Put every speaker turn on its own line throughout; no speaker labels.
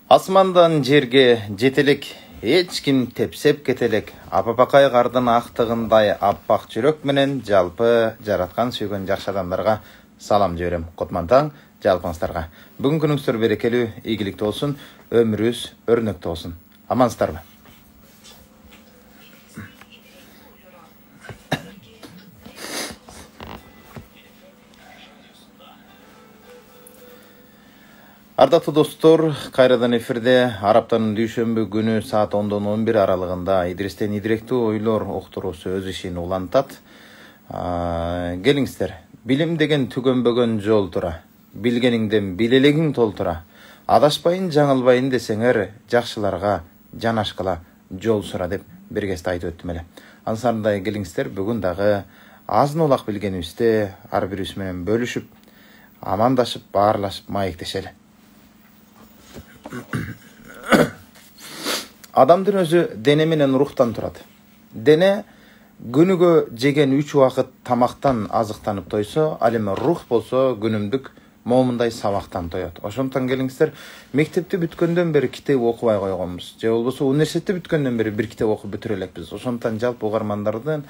Асмандан жерге жетелек, эч ким тепсеп кетелек. Апапакай кардын актыгындай аппак жүрөк менен жалпы жараткан сүйгөн жакшы адамдарга салам жиберем. Кутман жалпыңыздарга. Бүгүн күнүңүздөр берекелүү, ийгиликтүү болсун, өмүрүңүз өрнөктүү болсун. Амансыздарбы? Ардактуу достор, кайрадан эфирде Араптанын дүйшөмбү күнү саат 10-дон 11 аралыгында идиристен идиректүү ойлор уктуруусу өз ишин улантат. Келиңиздер, билим деген түгөнбөгөн жол тура. Билгениңден билелегиң толтура. Адашпайын, жаңылбайын десеңер, жакшыларга жанашкыла жол сура деп биргесте айтып өттүм эле. Ансарындай келиңиздер, бүгүн дагы азын улак билгенибизди ар бирибиз менен бөлүшүп, амандашып, баарлашып маектешели. Адамдын өзү дене менен рухтан турат. Дене күнүгө жеген 3 убакыт тамактан азыктанып тойсо, ал эми рух болсо күнүмдүк момундай сабактан тоет. Ошондон келиңиздер, мектепти бүткөндөн бери китеп окубай койгонбуз. Же болбосо университетти бүткөндөн бери бир китеп окуп бүтүрө элекпиз. Ошондон жалпы угармандардын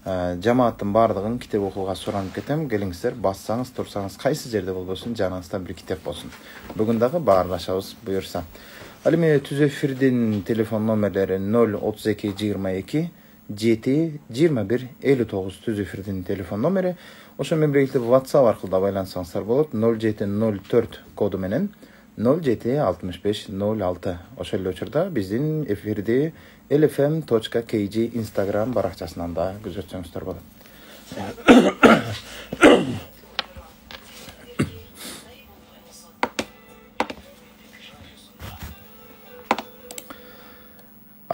жамааттын баардыгын китеп окууга суранып кетем. Келиңиздер, бассаңыз, турсаңыз, кайсы жерде болбосун, жаныңызда бир китеп болсун. Бүгүн дагы баарлашабыз, буюрса. Ал эми түз эфирдин телефон номерлери 032 22 7 21 59 түз эфирдин телефон номери. Ошо менен бирге WhatsApp аркылуу да байлансаңыздар болот. 0704 коду менен 0765 06. Ошол эле учурда биздин эфирди lfm.kg Instagram баракчасынан да күзөтсөңүздөр болот.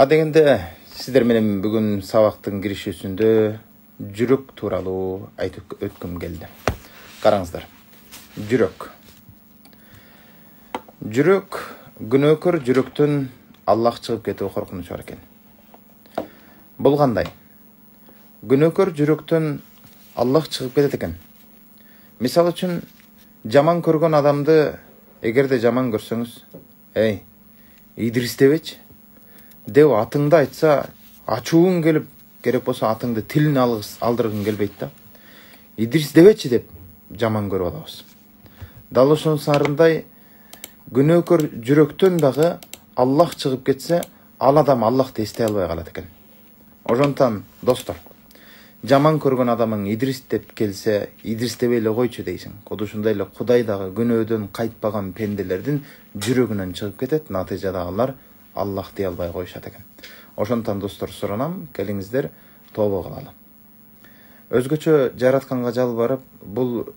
Дегенде сиздер менен бүгүн сабактын киришүүсүндө жүрөк тууралуу айтып өткүм келди. Караңыздар. Жүрөк. Жүрөк, күнөөкөр жүрөктөн Аллах чыгып кетүү коркунуч бар экен. Бул кандай? Күнөөкөр жүрөктөн Аллах чыгып кетет экен. Мисалы үчүн, жаман көргөн адамды эгерде жаман көрсөңүз, "Эй, Идрис дебечи" деп атыңды айтса, ачууң келип, керек болсо атыңды тилин алдыргың келбейт да. Идрис дебечи деп жаман көрүп алабыз. Дал ошонун сарындай күнөөкөр жүрөктөн дагы Аллах чыгып кетсе, ал адам Аллахты эстей албай калат экен. Ошондон, достор, жаман көргөн адамың Идрис деп келсе, Идрис дебей эле койчу дейсиң. Ошондой эле Кудай дагы күнөөдөн кайтпаган пенделердин жүрөгүнөн чыгып кетет, натыйжада алар Аллах дей албай коюшат экен. Ошондон достор, суранам, келиңиздер тобо кылалы. Өзгөчө жаратканга жалбарып, бул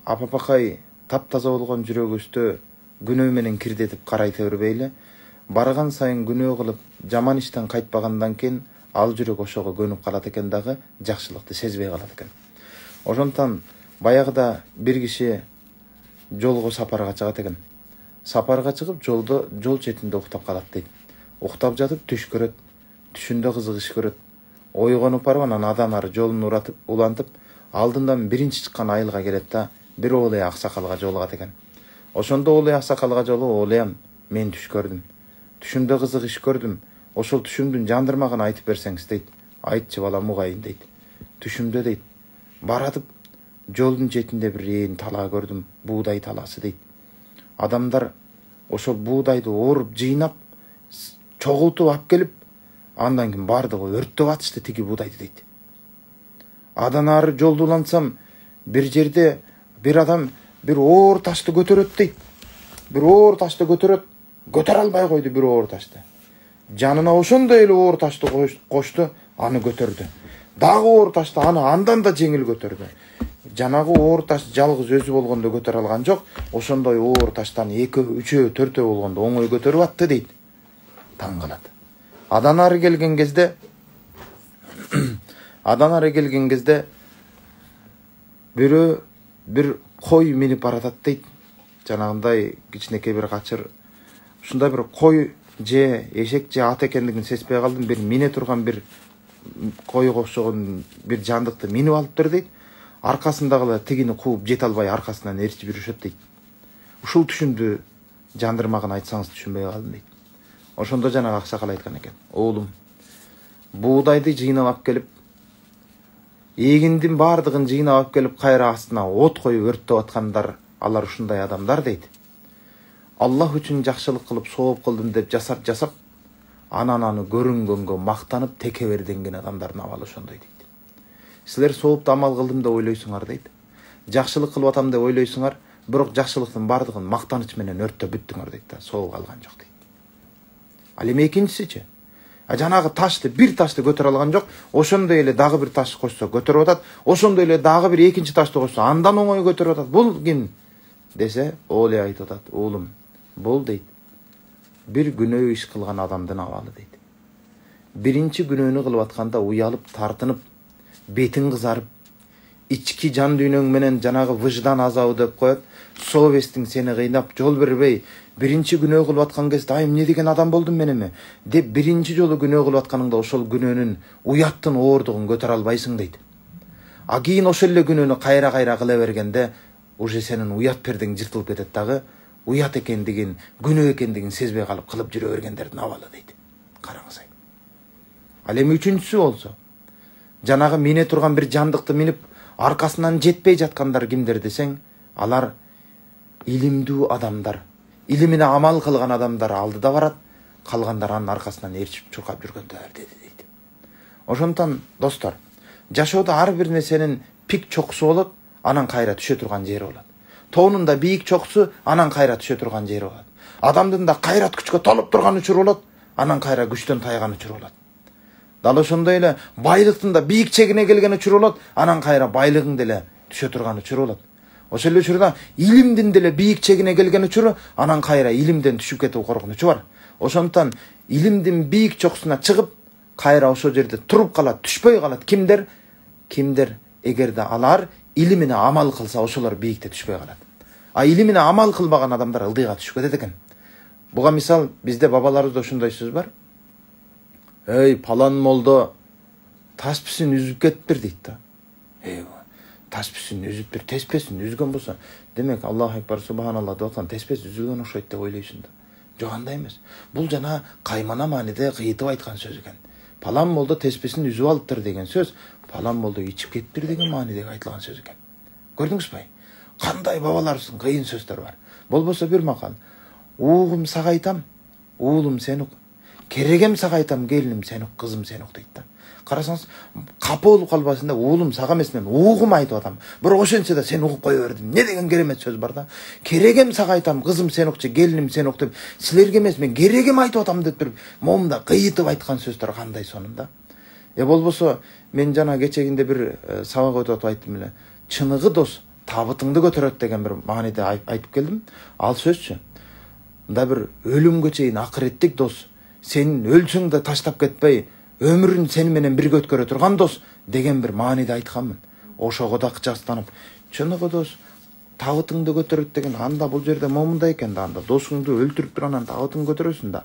апапакай таптаза болгон жүрөгүбүздү күнөө менен кирдетип карайта бербейли. Барган сайын күнөө кылып, жаман иштен кайтпагандан кийин ал жүрөк ошого көнүп калат экен дагы, жакшылыкты сезбей калат экен. Ошондон баягыда бир киши жолго сапарга чыгат экен. Сапарга чыгып, жол четинде уктап калат дейт. Уктап жатып түш көрөт, түшүндө кызык иш көрөт. Ойгонуп барып, анан адан ары жолун улантып, алдындан биринчи чыккан айылга келет да, бир олей аксакалга жолугат экен. Ошондо олей аксакалга жолугуп, "Олеям, мен түш көрдүм. Түшүмдө кызык иш көрдүм. Ошол түшүмдүн жандырмагын айтып берсеңиз" дейт. "Айтчы балам, угайын" дейт. "Түшүмдө" дейт, "баратып, жолдун четинде бир талаа көрдүм, буудай талаасы" дейт. Адамдар ошол буудайды ооруп, жыйнап, чогултуп алып келип, андан кийин бардыгы өрттөп атышты тиги буудайды" дейт. "Адан ары жолду улантсам, бир жерде бир адам бир оор ташты көтөрөт" дейт. "Бир оор ташты көтөрөт, көтөрө албай койду бир оор ташты. Жанына ошондой эле оор ташты кошту, аны көтөрдү. Дагы оор ташты андан да жеңил көтөрдү. Жанагы оор таш жалгыз өзү болгондо көтөрө алган жок, ошондой оор таштан 2, 3, 4 болгондо оңой көтөрүп атты" дейт. Таң калат. Адан ары келген кезде бирөө бир кой минип баратат дейт. Жанагындай кичинекей бир качыр, ушундай бир кой же эшек же ат экендигин сезбей калдым, бир мине турган бир койго окшогон бир жандыкты минип алыптыр дейт. Аркасындагылар тигини кууп жете албай аркасынан ээрчип жүрүшөт дейт. Ушул түшүмдү жандырмаган айтсаңыз түшүнбөй калдым дейт. Ошондо жанагы аксакал айткан экен: "Оолум, буудайды жыйнап алып келип, эгиндин бардыгын жыйнап алып келип, кайра астына от коюп өрттөп аткандар, алар ушундай адамдар" дейт. "Аллах үчүн жакшылык кылып сооп кылдым деп жасап, анан аны көрүнгөнгө мактанып текеберденген адамдардын абалы ошондой" дейт. Силер соопту амал кылдым деп ойлойсуңар дейт. Жакшылык кылып атам деп ойлойсуңар, бирок жакшылыктын бардыгын мактаныч менен өрттөп бүттүңөр дейт да, сооп алган жок дейт. Ал эми экинчисичи? Жанагы ташты, бир ташты көтөрө алган жок, ошондой эле дагы бир таш кошсо көтөрүп атат, ошондой эле дагы бир экинчи ташты кошсо андан оңой көтөрүп атат. Бул ким десе, Ооле айтып атат: "Уулум, бул" дейт, "бир күнөө иш кылган адамдын абалы" дейт. Биринчи күнөөнү кылып атканда уялып, тартынып, бетиң кызарып, ички жан дүйнөң менен жанагы выждан азабы деп коет, совестиң сени кыйнап, жол бербей, биринчи күнөө кылып аткан кезде "Ай, эмне деген адам болдум мен эми" деп биринчи жолу күнөө кылып атканыңда ошол күнөөнүн уяттын оордугун көтөрө албайсың дейт. А кийин ошол эле күнөөнү кайра кыла бергенде уже сенин уят пердең жыртылып кетет дагы, уят экендигин, күнөө экендигин сезбей калып кылып жүрө бергендердин абалы дейт. Караңыз ай. Ал эми үчүнчүсү болсо, жанагы мине турган бир жандыкты минип аркасынан жетпей жаткандар кимдер десең, алар илимдүү адамдар, илимине амал кылган адамдар алдыда барат, калгандар анын аркасынан ээрчип чуркап жүргөндөр дейт. Ошондон достор, жашоодо ар бир нерсенин пик чокусу болот, анан кайра түшө турган жери болот. Тоонун да бийик чокусу, анан кайра түшө турган жери болот. Адамдын да кайрат күчкө толуп турган учуру болот, анан кайра күчтөн тайган учуру болот. Дал ошондой эле байлыктын да бийик чегине келген учуру болот, анан кайра байлыгың деле түшө турган учуру болот. Ошол эле учурда илимдин деле бийик чегине келген учуру, анан кайра илимден түшүп кетүү коркунучу бар. Ошондон илимдин бийик чокусуна чыгып, кайра ошол жерде туруп калат, түшпөй калат кимдер эгерде алар илимине амал кылса, ошолор бийикте түшпөй калат. А илимине амал кылбаган адамдар ылдыйга түшүп кетет экен. Буга мисал бизде бабаларыбызда ошондой сөз бар. "Эй, палан молдо, тасписин үзүп кетиптир" дейт да. Тасписин үзүп бир, теспесин үзгөн болсо, демек Аллаху акбар, субханалла деп аткан теспеси үзүлгөн окшойт деп ойлойсуң да. Жок, андай эмес. Бул жана каймана мааниде кыйытып айткан сөз экен. Палан молдо теспесин үзүп алыптыр деген сөз, палан молдо ичип кетиптир деген маанидеги айтылган сөз экен. Көрдүңүзбү? Кандай бабаларыбыздын кыйын сөздөр бар. Болбосо бир макал: "Угум сага айтам, уулум сен ук. Керегем сага айтам, келиним сен ук, кызым сен ук" дейт да. Карасаңыз, капа болуп калбасын да, уулум сага эмес, мен угум айтып атам. Бирок ошентсе да сен угуп кое бердим. Не деген керемет сөз бар да. Керегем сага айтам, кызым сен укчу, келиним сен ук деп, силерге эмес, мен керегем айтып атам деп туруп, момунда кыйытып айткан сөздөр кандай сонун да. Болбосо мен жана кечегинде бир сабак өтүп айттым эле. Чыныгы дос табытыңды көтөрөт деген бир мааниде айтып келдим. Ал сөзчү, мында бир өлүмгө чейин акыреттик дос, сен өлсөң да таштап кетпей, өмүрүн сени менен бирге өткөрө турган дос деген бир мааниде айтканмын. Ошого да жастанып, чыныгы дос табытыңды көтөрөт деген, анда бул жерде момундай экен да, анда досуңду өлтүрүп туруп анан табытын көтөрөсүң да.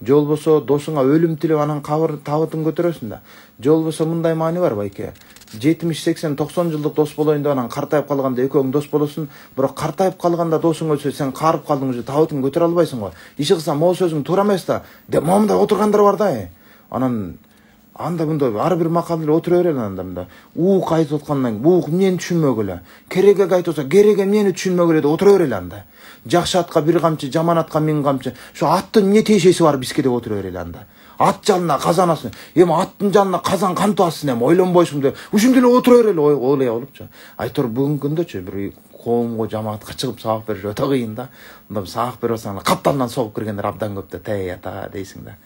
Же болбосо досуңа өлүм тилеп анан табытын көтөрөсүң да. Же болбосо мындай маани бар байке. 70, 80, 90 жылдык дос болоюн деп анан картайып калганда экөөң дос болосуң, бирок картайып калганда досуң өлсө сен карып калдың, уже табытын көтөрө албайсың го. Иши кылсам могу сөзүң туура эмес да деп момундай отургандар бар да. Анан анда мындай ар бир макал эле отура берели анда мында. Уук айтып аткандан уук эмнени түшүнмөгү эле. Кереге айтып атса, кереге эмнени түшүнмөгү эле деп отура берели анда. Жакшы атка бир камчы, жаман атка миң камчы. Ошо аттын эмне тиешеси бар бизге деп отура берели анда. Ат жанына казан асың. Эми аттын жанына казан кантип ассың, эми ойлонбойсуң деп. Ушундай эле отура берели ойлой алыпчы. Айтор бүгүнкү күндөчү бир коомго, жамаатка чыгып сабак бериш өтө кыйын да. Мында сабак берип атсаң, капталдан согуп киргендер абдан көп да. Тей ата дейсиң да.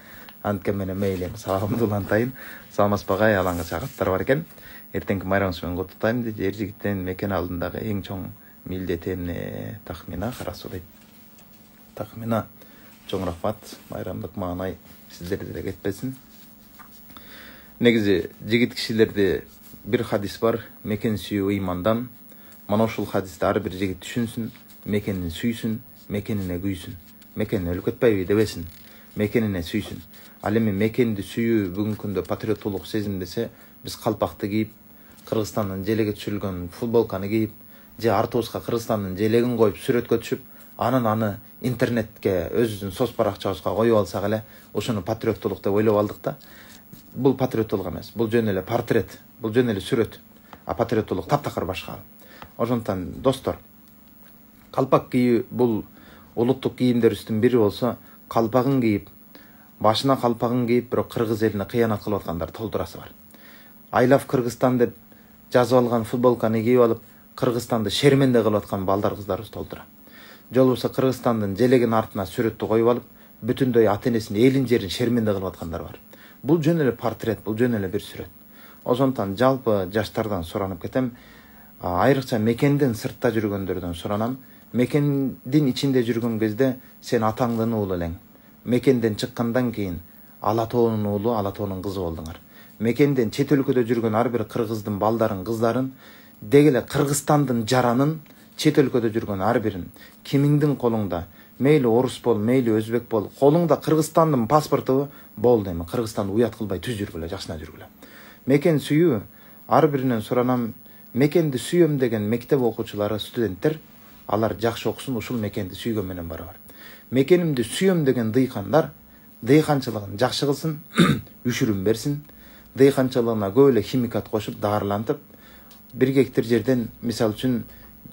Анткен менен мейли сабагымды улантайын. Салмаспагай, алаңга сагаттар бар экен. Эртеңки майрамыңыз менен куттуктайм дейт. Эр жигиттен мекен алдындагы эң чоң милдети эмне? Тахмина карасу дейт. Тахмина. Чоң рахмат. Майрамдык маанай сиздерде деле кетпесин. Негизи жигит кишилерде бир хадис бар, мекен сүйүү ыймандан. Мана ушул хадисти ар бир жигит түшүнсүн, мекенин сүйсүн, мекенине күйсүн. Мекен өлүп кетпейби дебесин, мекенине сүйсүн. Ал эми мекенди сүйүү бүгүнкү күндө патриоттуулук сезим десе, биз калпакты кийип, Кыргызстандын желеге түшүрүлгөн футболканы кийип, же артыбызга Кыргызстандын желегин коюп сүрөткө түшүп, анан аны интернетке өзүбүздүн соц баракчабызга коюп алсак эле ошону патриоттулук деп ойлоп алдык да. Бул патриоттулук эмес, бул жөн эле портрет, бул жөн эле сүрөт. А патриоттулук таптакыр башка. Ошондуктан достор, калпак кийүү бул улуттук кийимдерибиздин бири болсо, калпагын кийип, башына калпагын кийип, бирок кыргыз элине кыянат кылып аткандар толтурасы бар. I love Кыргызстан деп жазып алган футболканы кийип алып, Кыргызстанды шерменде кылып аткан балдар кыздарыбыз толтура. Жол болсо Кыргызстандын желегин артына сүрөттү коюп алып, бүтүндөй ата-энесин, элин жерин шерменде кылып аткандар бар. Бул жөн эле портрет, бул жөн эле бир сүрөт. Ошондуктан жалпы жаштардан суранып кетем, айрыкча мекенден сыртта жүргөндөрдөн суранам. Мекендин ичинде жүргөн кезде сен атаңдын уулу элең. Мекенден чыккандан кийин Ала тоонун уулу, Ала тоонун кызы болдуңар. Мекенден чет өлкөдө жүргөн ар бир кыргыздын балдарын, кыздарын, деги эле Кыргызстандын жаранын чет өлкөдө жүргөн ар бирин, кимиңдин колуңда, мейли орус бол, мейли өзбек бол, колуңда Кыргызстандын паспорту болду эми. Кыргызстанды уят кылбай түз жүргүлө, жакшына жүргүлө. Мекен сүйүү, ар биринен суранам, мекенди сүйөм деген мектеп окуучулары, студенттер, алар жакшы окусун, ушул мекенди сүйгөн менен барабар. Мекенимди сүйөм деген дыйкандар, дыйканчылыгын жакшы кылсын, үшүрүн берсин, дыйканчылыгына көп эле химикат кошуп, даарылантып, 1 гектар жерден, мисалы үчүн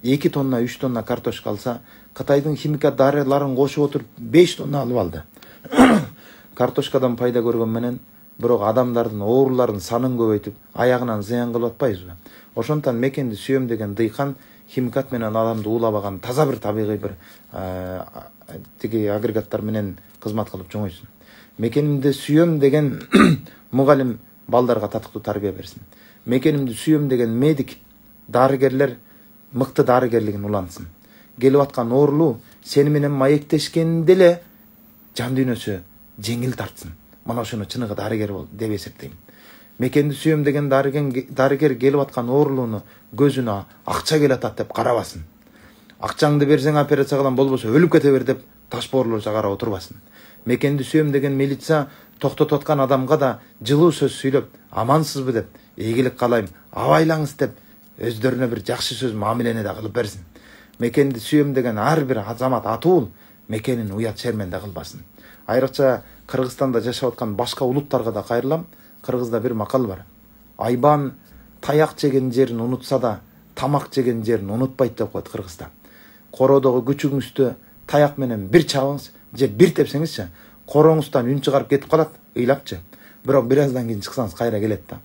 2 тонна, 3 тонна картошка алса, Кытайдын химикат дарыларын кошуп отуруп 5 тонна алып алды. Картошкадан пайда көргөн менен, бирок адамдардын ооруларын санын көбөйтүп, аягынан зыян кылып атпайбызбы? Ошондуктан мекенди сүйөм деген дыйкан химикат менен адамды уулабаган таза бир табигый бир тиги агрегаттар менен кызмат кылып чоңойсун. Мекенимди сүйөм деген мугалим балдарга татыктуу тарбия берсин. Мекенимди сүйөм деген медик, дарыгерлер мыкты дарыгерлигин улантсын. Келип аткан оорулуу сени менен маектешкенде эле жан дүйнөсү жеңил тартсын. Мына ошону чыныгы дарыгер бол деп эсептейм. Мекенди сүйөм деген дарыгер келип аткан оорулууну көзүнө акча келатат деп карабасын. Акчаңды берсең операция кылам, болбосо өлүп кете бер деп ташпоорлорча карап отурбасын. Мекенди сүйөм деген милиция токтотуп аткан адамга да жылуу сөз сүйлөп, амансызбы деп, ийгилик каалайм, абайлаңыз деп, өздөрүнө бир жакшы сөз мамилени да кылып берсин. Мекенди сүйөм деген ар бир азамат атуул мекенин уят шерменде кылбасын. Айрыкча Кыргызстанда жашап аткан башка улуттарга да кайрылам. Кыргызда бир макал бар. Айбан таяк жеген жерин унутса да, тамак жеген жерин унутпайт деп коет Кыргызда. Кородогу күчүңүздү таяк менен бир чабыңыз, же бир тепсеңизчи, короңуздан үн чыгарып кетип калат, ыйлапчы. Бирок бир аздан кийин чыксаңыз кайра келет да.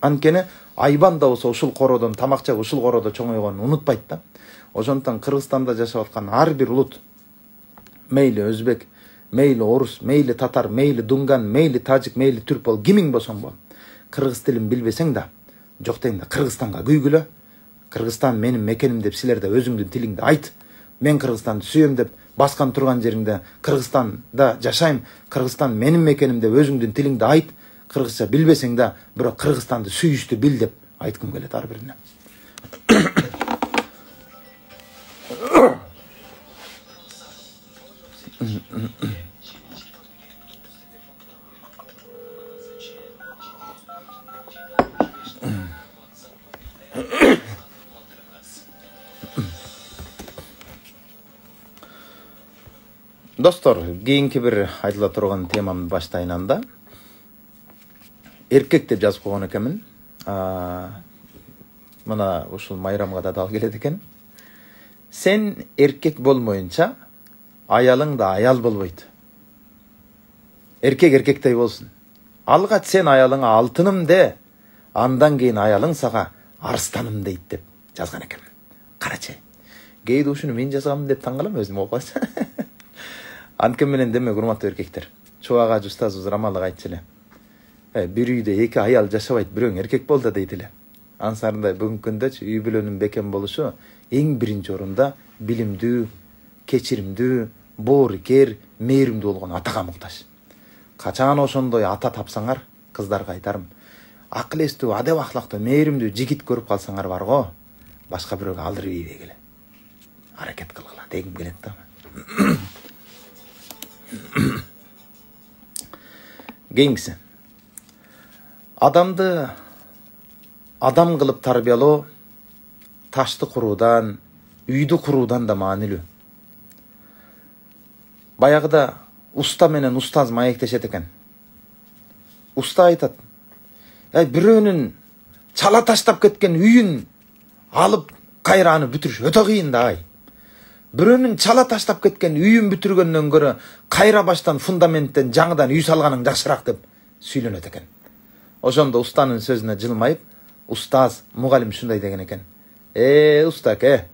Анткени айбан да болсо ушул кородон тамак жеп, ушул кородо чоңойгонун унутпайт да. Ошондуктан Кыргызстанда жашап аткан ар бир улут, мейли өзбек, мейли орус, мейли татар, мейли дунган, мейли тажик, мейли түрк бол, кимиң болсоң бол, кыргыз тилин билбесең да, жок дейм да, Кыргызстанга күйгүлө. Кыргызстан менин мекеним деп силер да өзүңдүн тилиңде айт. Мен Кыргызстанды сүйөм деп баскан турган жериңде Кыргызстанда жашайм, Кыргызстан менин мекеним деп өзүңдүн тилиңде айт. Кыргызча билбесең да, бирок Кыргызстанды сүйүштү бил деп айткым келет ар бирине. Достор, кийинки бир айтыла турган темамды баштайын анда. Эркек деп жазып койгон экенмин. Мына ушул майрамга да дал келет экен. Сен эркек болмоюнча, аялың да аял болбойт. Эркек эркектей болсун. Алгач сен аялыңа алтыным де, андан кийин аялың сага арстаным дейт деп жазган экен. Карачы. Кээде ушуну мен жазгам деп таң калам өзүм окугачы. Анткени менен демек урматтуу эркектер. Чубак ажы устазыбыз рамалык айтчу эле. Бир үйдө эки аял жашабайт, бирөөң эркек бол да дейт эле. Ансарында бүгүнкү күндөчү үй бүлөнүн бекем болушу эң биринчи орунда билимдүү, кечиримдүү, боорукер, мээримдүү болгон атага муктаж. Качан ошондой ата тапсаңар, кыздарга айтарым, акыл эстүү, адеп ахлактуу, мээримдүү жигит көрүп калсаңар бар го, башка бирөөгө алдырып ийбегиле. Аракет кылгыла дегим келет да. Кийинкиси. Адамды адам кылып тарбиялоо ташты куруудан, үйдү куруудан да маанилүү. Баягыда уста менен устаз маектешет экен. Уста айтат: бирөөнүн чала таштап кеткен үйүн алып кайра аны бүтүрүш өтө кыйын да. Бирөөнүн чала таштап кеткен үйүн бүтүргөндөн көрө кайра баштан фундаменттен жаңыдан үй салганың жакшыраак деп сүйлөнөт экен. Ошондо устанын сөзүнө жылмайып, устаз, мугалим шундай деген экен: устаке,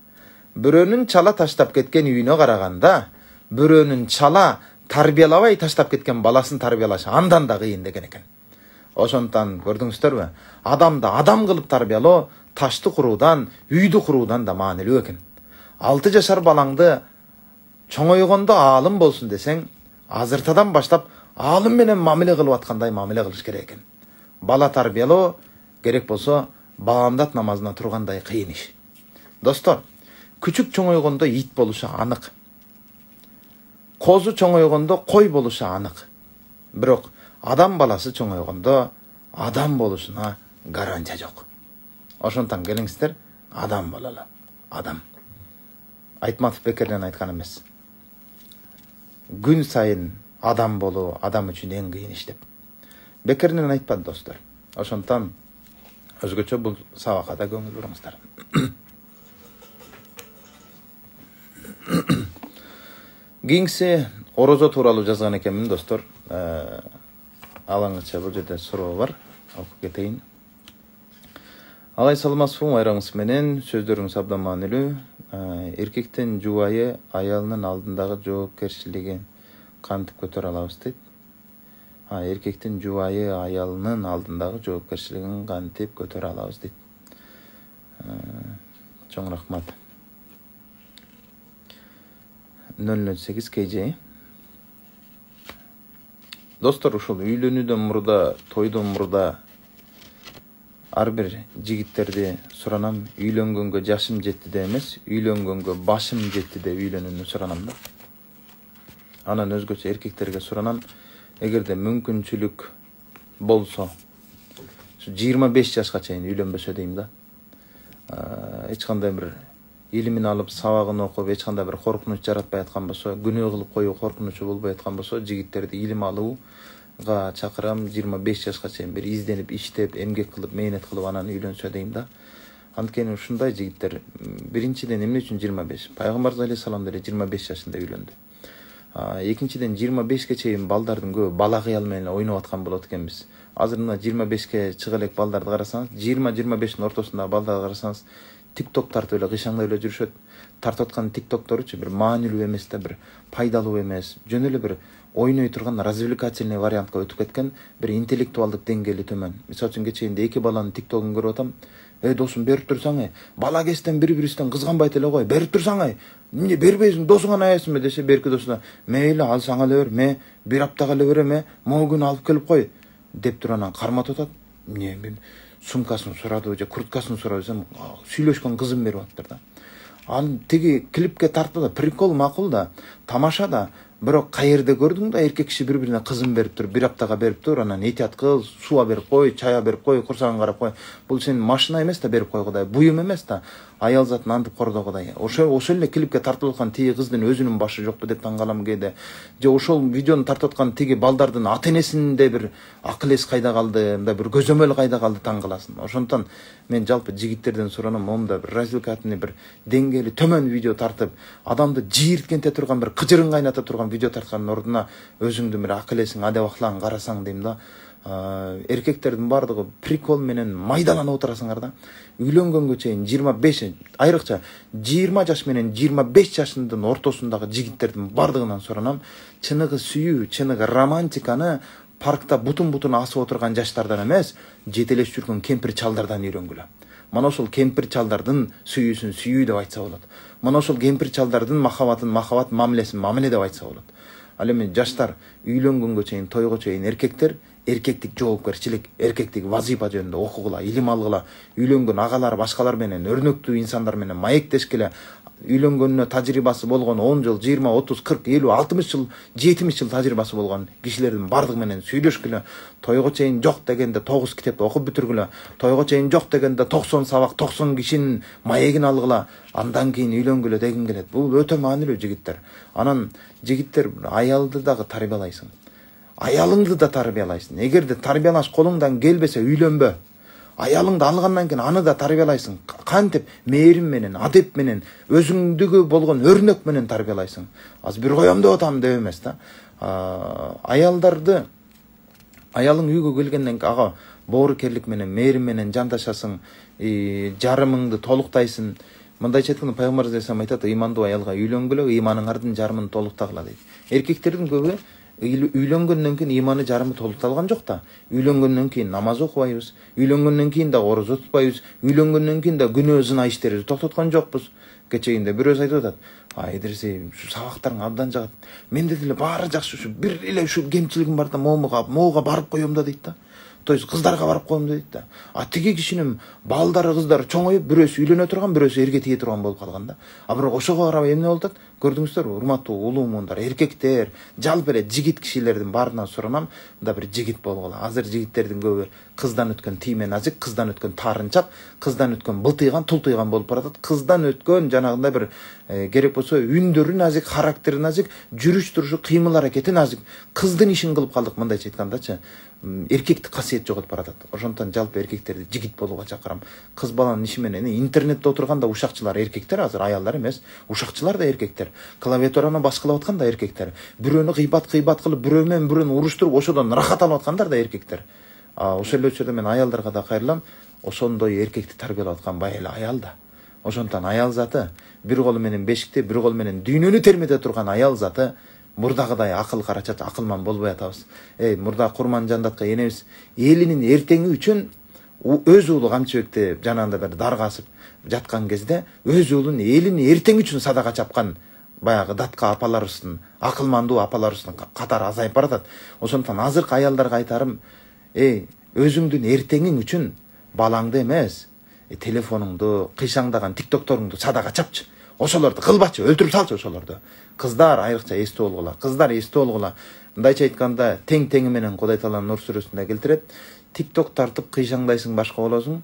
бирөөнүн чала таштап кеткен үйүнө караганда, бирөөнүн чала тарбиялабай таштап кеткен баласын тарбиялаш андан да кыйын деген экен. Ошондон көрдүңүздөрбү? Адамды адам кылып тарбиялоо ташты куруудан, үйдү куруудан да маанилүү экен. 6 жашар балаңды чоңойгондо аалым болсун десең, азыртадан баштап аалым менен мамиле кылып аткандай мамиле кылыш керек экен. Бала тарбиялоо керек болсо баамдат намазына тургандай кыйын иш. Достор, күчүк чоңойгондо ит болушу анык. Козу чоңойгондо кой болушу анык. Бирок адам баласы чоңойгондо адам болушуна гарантия жок. Ошондон келиңиздер, адам бололу. Адам. Айтматов Бекерден айткан эмес. Күн сайын адам болуу адам үчүн эң кыйын иш деп. Бекерден айтпады достор. Ошондон өзгөчө бул сабакка да көңүл буруңуздар. Кийинкиси орозо тууралуу жазган экенмин достор. Алаңызча бул жерде суроо бар. Окуп кетейин. Алай саламатсызбы, майраңыз менен сөздөрүңүз абдан маанилүү. Эркектин жубайы аялынын алдындагы жоопкерчилигин кантип көтөрө алабыз дейт. Эркектин жубайы аялынын алдындагы жоопкерчилигин кантип көтөрө алабыз дейт. Чоң рахмат. 008 KJ. Достор, ушул үйлөнүүдөн мурда, тойдон мурда ар бир жигиттерди суранам, үйлөнгөнгө жашым жетти деп эмес, үйлөнгөнгө башым жетти деп үйлөнүүнү суранам да. Анан өзгөчө эркектерге суранам, эгерде мүмкүнчүлүк болсо, 25 жашка чейин үйлөнбөсө дейм да. Эч кандай бир илимин алып, сабагын окуп, эч кандай бир коркунуч жаратпай аткан болсо, күнөө кылып коюу коркунучу болбой аткан болсо, жигиттерди илим алууга чакырам. 25 жашка чейин бир изденип, иштеп, эмгек кылып, мээнет кылып анан үйлөнсө дейм да. Анткени ушундай жигиттер биринчиден эмне үчүн 25? Пайгамбарыбыз алейхиссалам деле 25 жашында үйлөндү. Экинчиден 25ке чейин балдардын көбү бала кыял менен ойноп аткан болот экенбиз. Азыр мына 25ке чыга элек балдарды карасаңыз, 20-25-тин ортосундагы балдарды карасаңыз, TikTok тартып эле кыйшаңдап эле жүрүшөт. Тартып аткан TikTokторучу бир маанилүү эмес да, бир пайдалуу эмес, жөн эле бир ойной турган развлекательный вариантка өтүп кеткен, бир интеллектуалдык деңгээли төмөн. Мисалы үчүн кечээинде 2 баланын TikTokун көрүп атам. Досум, берип турсаң, бала кезден бири-бирибизден кызганбайт эле кой. Берип турсаң, эмне бербейсиң, досуңан аяйсыңбы десе, берки досуна, мейли алсаң эле бер, бир аптага эле берем, могу күнү алып келип кой деп туруп анан карматып атат. Мен сумкасын сурадыбы же курткасын сурап десем, сүйлөшкөн кызын берип атыптыр да. Анын тиги клипке тартты да, прикол макул да, тамаша да. Бирок каерде көрдүң да, эркек киши бири-бирине кызын берип туруп, бир аптага берип туруп, анан этият кыл, сууга берип кой, чая берип кой, курсагын карап кой. Бул сенин машина эмес да берип койгудай, буюм эмес да, аял затын антип кордогудай. Ошол эле клипке тартып аткан тиги кыздын өзүнүн башы жокпу деп таң калам кээде. Же ошол видеону тартып аткан тиги балдардын ата энесинде бир акыл эс кайда калды, мындай бир көзөмөл кайда калды таң каласың. Ошондон мен жалпы жигиттерден суранам, момунда бир развлекательный бир деңгээли төмөн видео тартып, адамды жийирткенте турган бир кыжырын кайната турган видео тарткандын ордуна өзүңдүн бир акыл эсиң, адабаклагың карасаң дейм да. Эркектердин бардыгы прикол менен майдаланып отурасыңар да. Үйлөнгөнгө чейин 25, айрыкча 20 жаш менен 25 жашындын ортосундагы жигиттердин бардыгынан суранам, чыныгы сүйүү, чыныгы романтиканы паркта бутун-бутун асып отурган жаштардан эмес, жетелешип жүргөн кемпир чалдардан үйрөнгүлө. Мана ошол кемпир чалдардын сүйүүсүн сүйүү деп айтса болот. Мана ошол кемпир чалдардын махабатын махабат, мамилесин мамиле деп айтса болот. Ал эми жаштар үйлөнгөнгө чейин, тойго чейин эркектер эркектик жоопкерчилик, эркектик вазифа жөнүндө окугула, илим алгыла, үйлөнгөн агалар башкалар менен, өрнөктүү инсандар менен маектешкиле, үйлөнгөнүнө тажрыйбасы болгон 10 жыл, 20, 30, 40, 50, 60 жыл, 70 жыл тажрыйбасы болгон кишилердин бардыгы менен сүйлөшкүлө, тойго чейин жок дегенде 9 китепти окуп бүтүргүлө, тойго чейин жок дегенде 90 сабак, 90 кишинин маегин алгыла, андан кийин үйлөнгүлө дегим келет. Бул өтө маанилүү жигиттер. Анан жигиттер аялды дагы тарбиялайсың. Аялыңды да тарбиялайсың. Эгерде тарбиялаш колуңдан келбесе үйлөнбө. Аялыңды алгандан кийин аны да тарбиялайсың. Кантип мээрим менен, адеп менен, өзүңдүгү болгон өрнөк менен тарбиялайсың. Аз бир коем деп атам деп эмес да. Аялдарды аялың үйгө келгенден кийин ага боорукерлик менен, мээрим менен жандашасың, жарымыңды толуктайсың. Мындайча айтканда Пайгамбар алейхиссалам айтат, ыймандуу аялга үйлөнгүлө, ыйманыңардын жарымын толуктагыла дейт. Эркектердин көбү үйлөнгөндөн кийин ыйманы жарымы толукталган жок да. Үйлөнгөндөн кийин намаз окубайбыз, үйлөнгөндөн кийин да орозо тутпайбыз, үйлөнгөндөн кийин да күнөө зына иштерибизди токтоткон жокпуз. Кечегинде бирөөсү айтып атат, Идриси, ушу сабактарың абдан жагат. Менде деле баары жакшы, ушу бир эле ушу кемчилигим бар да, моога барып коем да дейт да. То есть кыздарга барып коем дейт да. Тиги кишинин балдары, кыздары чоңоюп, бирөөсү үйлөнө турган, бирөөсү эрге тие турган болуп калган да. Бирок ошого карабай эмне болуп атат? Көрдүңүздөрбү, урматтуу улуу муундар, эркектер, жалпы эле жигит кишилердин баарынан суранам, мында бир жигит болгула. Азыр жигиттердин көбү кыздан өткөн тиймен ажык, кыздан өткөн тарынчак, кыздан өткөн былтыйган, тултуйган болуп баратат. Кыздан өткөн жанагындай бир керек болсо үндөрү назик, характери назик, жүрүш турушу, кыймыл аракети назик. Кыздын ишин кылып калдык, мындайча айткандачы. Эркектик касиет жоготуп баратат. Ошондон жалпы эркектерди жигит болууга чакырам. Кыз баланын иши менен интернетте отурганда ушакчылар эркектер, азыр аялдар эмес. Ушакчылар да эркектер. Клавиатураны башкылап аткан да эркектер. Бирөөнү кыйбат кылып, бирөө менен бирөөнү уруштуруп, ошодон рахат алып аткандар да эркектер. Ошол эле учурда мен аялдарга да кайрылам. Ошондой эркекти тарбиялап аткан бай эле аял да. Ошондон аял заты бир колу менен бешикти, бир колу менен дүйнөнү термете турган аял заты мурдагыдай акыл карачат, акылман болбой атабыз. Мурда Курманжандатка энебиз элинин эртеңи үчүн өз уулу Камчыбекти жанагында бир даргасып жаткан кезде өз уулун элинин эртеңи үчүн садака чапкан баягы датка апаларыбыздын, акылмандуу апаларыбыздын катары азайып баратат. Ошондон азыркы аялдарга айтарым, өзүңдүн эртеңиң үчүн балаңды эмес, телефонуңду, кыйшаңдаган тиктокторуңду садака чапчы. Ошолорду кылбачы, өлтүрүп салчы ошолорду. Кыздар айрыкча эстүү болгула. Кыздар эстүү болгула. Мындайча айтканда, тең-теңи менен Кудай Таала Нур сүрөсүндө келтирет. Тикток тартып кыйшаңдайсың, башка болосуң.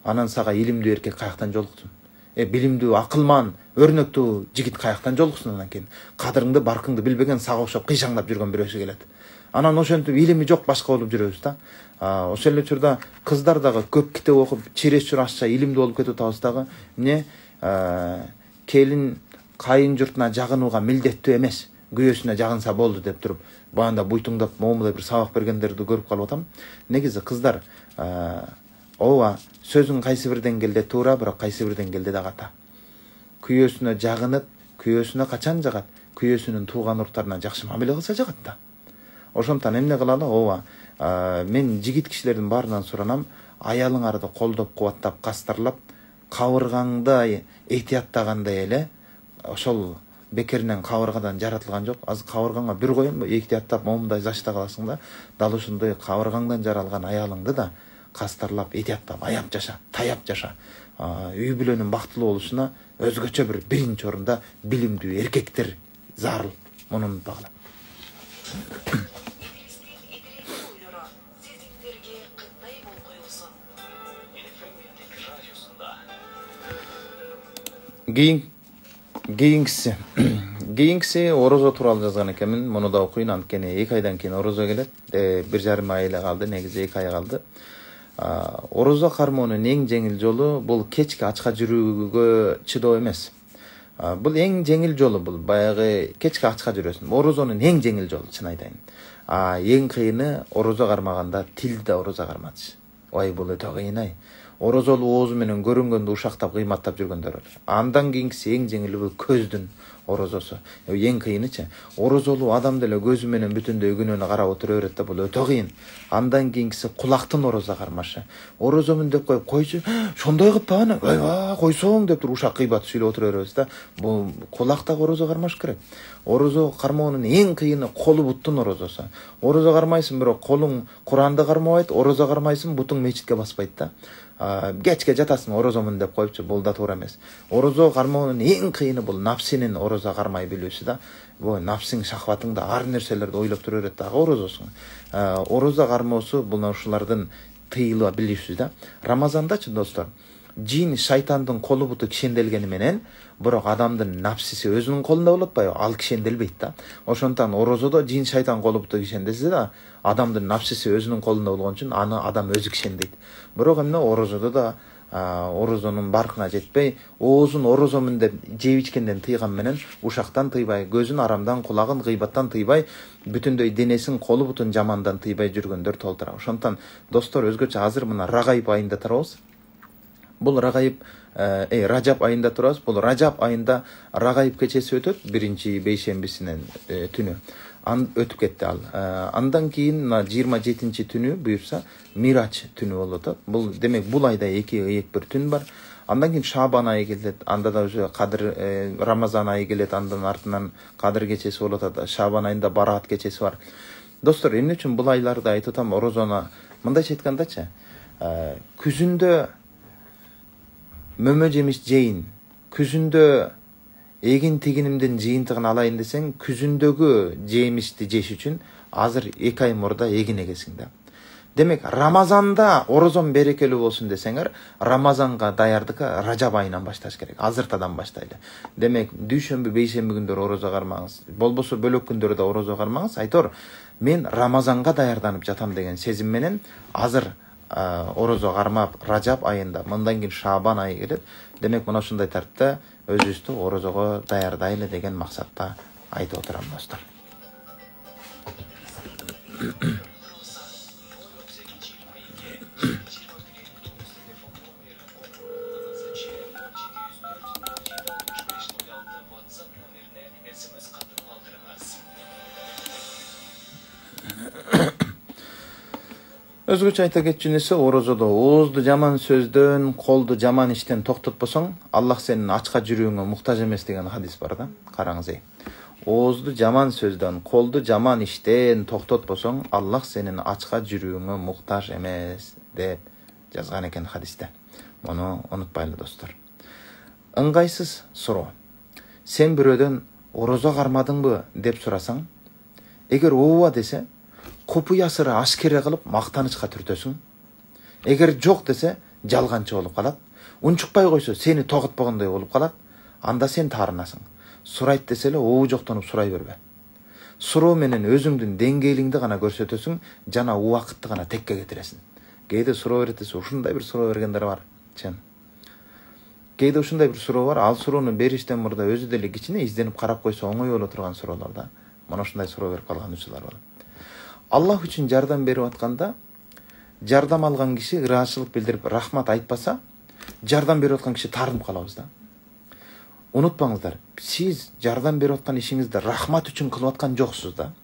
Анан сага илимдүү эркек каяктан жолуксун? Билимдүү, акылман, өрнөктүү жигит каяктан жолуксун анан кийин? Кадырыңды, баркыңды билбеген сага окшоп кыйшаңдап жүргөн бирөөсү келет. Анан ошентип илими жок башка болуп жүрөбүз да. Ошол эле учурда кыздар дагы көп китеп окуп, чересчур ашча илимдүү болуп кетип атабыз дагы. Эмне? Келин кайын журтуна жагынууга милдеттүү эмес, күйөөсүнө жагынса болду деп туруп, баанда буйтуңдап момундай бир сабак бергендерди көрүп калып атам. Негизи кыздар, ооба, сөзүң кайсы бир деңгээлде туура, бирок кайсы бир деңгээлде да ката. Күйөөсүнө жагынып, күйөөсүнө качан жагат? Күйөөсүнүн тууган уруктарына жакшы мамиле кылса жагат да. Ошондон эмне кылалы? Ооба, мен жигит кишилердин баарынан суранам, аялыңарды колдоп, кубаттап, кастарлап, кабыргаңды эhtiyаттагандай эле, ошол бекеринен кабыргадан жаратылган жок. Азыр кабыргаңа бир коем, эhtiyаттап момундай зашта каласың да, дал ошондой кабыргаңдан жаралган аялыңды да кастарлап, эhtiyаттап, аяп жаша, таяп жаша. Үй бүлөнүн бактылуу болушуна өзгөчө бир биринчи орунда билимдүү эркектер зарыл. Муну унутпагыла. Кийинкиси орозо тууралуу жазган экенмин. Муну да окуйн, анткени 2 айдан кийин орозо келет. 1,5 ай эле калды, негизи 2 ай калды. Орозо кармоонун эң жеңил жолу бул кечки ачка жүрүүгө чыдоо эмес. Бул эң жеңил жолу, бул баягы кечки ачка жүрөсүң. Орозонун эң жеңил жолу, чын айтайын. Эң кыйыны орозо кармаганда тилди да орозо карматыш. Ой, бул өтө кыйын ай. Орозолуу оозу менен көрүнгөндө ушактап, кыйматтап жүргөндөр. Андан кийинкиси эң жеңили бул көздүн орозосу. Эң кыйынычы. Орозолуу адам деле көзү менен бүтүндөй күнөөнү карап отура берет да, бул өтө кыйын. Андан кийинкиси кулактын орозо кармашы. Орозомун деп коюп, койчу, ошондой кылып баганы, ойба, койсоң деп туруп ушак кыйбат сүйлөп отура беребиз да. Бул кулактагы орозо кармаш керек. Орозо кармоонун эң кыйыны колу буттун орозосу. Орозо кармайсың, бирок колуң Куранды кармабайт, орозо кармайсың, бутуң мечитке баспайт да. кечке жатасың орозомун деп коюпчу, бул да туура эмес. Орозо кармоонун эң кыйыны бул напсинин орозо кармай билүүсү да. Бул напсиң шахватыңда ар нерселерди ойлоп тура берет дагы орозосуң. Орозо кармоосу бул ушулардын тыйыла билүүсү да. Рамазандачы достор, жин шайтандын колу буту кишенделгени менен, бирок адамдын напсиси өзүнүн колунда болот атпайбы? Ал кишенделбейт да. Ошондон орозодо жин шайтан колу буту кишенделсе да, адамдын напсиси өзүнүн колунда болгон үчүн аны адам өзү кишендейт. Бирок эмне орозодо да орозонун баркына жетпей, оозун орозомун деп жеп ичкенден тыйган менен ушактан тыйбай, көзүн арамдан, кулагын гыйбаттан тыйбай, бүтүндөй денесин колу бутун жамандан тыйбай жүргөндөр толтура. Ошондон достор, өзгөчө азыр мына Рагайып айында турабыз. Бул Рагайып Ражап айында турабыз. Бул Ражап айында Рагайып кечеси өтөт, биринчи бейшембисинен түнү. Өтүп кетти ал. Андан кийин 27-нчи түнү буюрса Мирач түнү болуп атат. Бул демек бул айда 2 ыйык бир түн бар. Андан кийин Шабан айы келет. Анда да уже Кадыр Рамазан айы келет. Андан артынан Кадыр кечеси болуп атат. Шабан айында Бараат кечеси бар. Достор, эмне үчүн бул айларды айтып атам? Орозону мындайча айткандачы, күзүндө мөмө жемиш жейин, күзүндө эгин тигинимдин жыйынтыгын алайын десең, күзүндөгү жемишти жеш үчүн азыр 2 ай мурда эгин эгесиң да. Демек, Рамазанда орозон берекелүү болсун десеңер, Рамазанга даярдыкка Ражап айынан башташ керек. Азыртадан баштайлы. Демек, дүйшөмбү, бейшемби күндөрү орозо кармаңыз. Болбосо бөлөк күндөрдө орозо кармаңыз. Айтор, мен Рамазанга даярданып жатам деген сезим менен азыр орозо кармап Ражап айында, мындан кийин Шабан айы келет. Демек, мына ушундай тартипте өзүбүздү орозого даярдайлы деген максатта айтып отурам достор. Өзгөчө айта кетчүнүсү, орозодо оозду жаман сөздөн, колду жаман иштен токтотпосоң, Аллах сенин ачка жүрүүңө муктаж эмес деген хадис бар да. Караңыз эй. Оозду жаман сөздөн, колду жаман иштен токтотпосоң, Аллах сенин ачка жүрүүңө муктаж эмес деп жазган экен хадисте. Муну унутпайлы достор. Ыңгайсыз суроо. Сен бирөөдөн орозо кармадыңбы деп сурасаң, эгер ооба десе, купуясыры ашкере кылып мактанычка түртөсүң. Эгер жок десе, жалганчы болуп калат. Унчукпай койсо, сени тоготпогондой болуп калат. Анда сен таарынасың. Сурайт десе эле ообу жоктонуп сурай бербе. Суроо менен өзүңдүн деңгээлиңди гана көрсөтөсүң, жана убакытты гана текке кетиресиң. Кээде суроо берет десе, ушундай бир суроо бергендер бар. Чын. Кээде ушундай бир суроо бар, ал суроону бериштен мурда өзү деле кичине изденип карап койсо оңой боло турган суроолор да. Мына ушундай суроо берип калган учурлар бар. Аллах үчүн жардам берип атканда, жардам алган киши ыраазычылык билдирип рахмат айтпаса, жардам берип аткан киши таарынып калабыз да. Унутпаңыздар, сиз жардам берип аткан ишиңизди рахмат үчүн кылып аткан жоксуз да.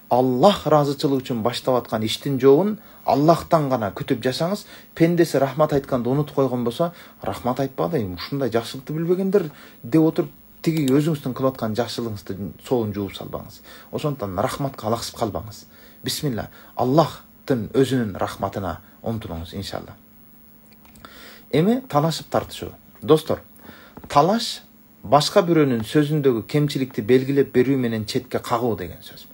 Аллах ыраазычылык үчүн баштап аткан иштин жообун Аллахтан гана күтүп жашаңыз. Пендеси рахмат айтканды унутуп койгон болсо, рахмат айтпадым, ушундай жакшылыкты билбегендер деп отуруп, тиги өзүңүздүн кылып аткан жакшылыгыңызды соолун жууп салбаңыз. Ошондон рахматка алаксып калбаңыз. Бисмилла, Аллахтын өзүнүн рахматына умтулуңуз иншалла. Эми талашып тартышуу. Достор, талаш башка бирөөнүн сөзүндөгү кемчиликти белгилеп берүү менен четке кагуу деген сөз.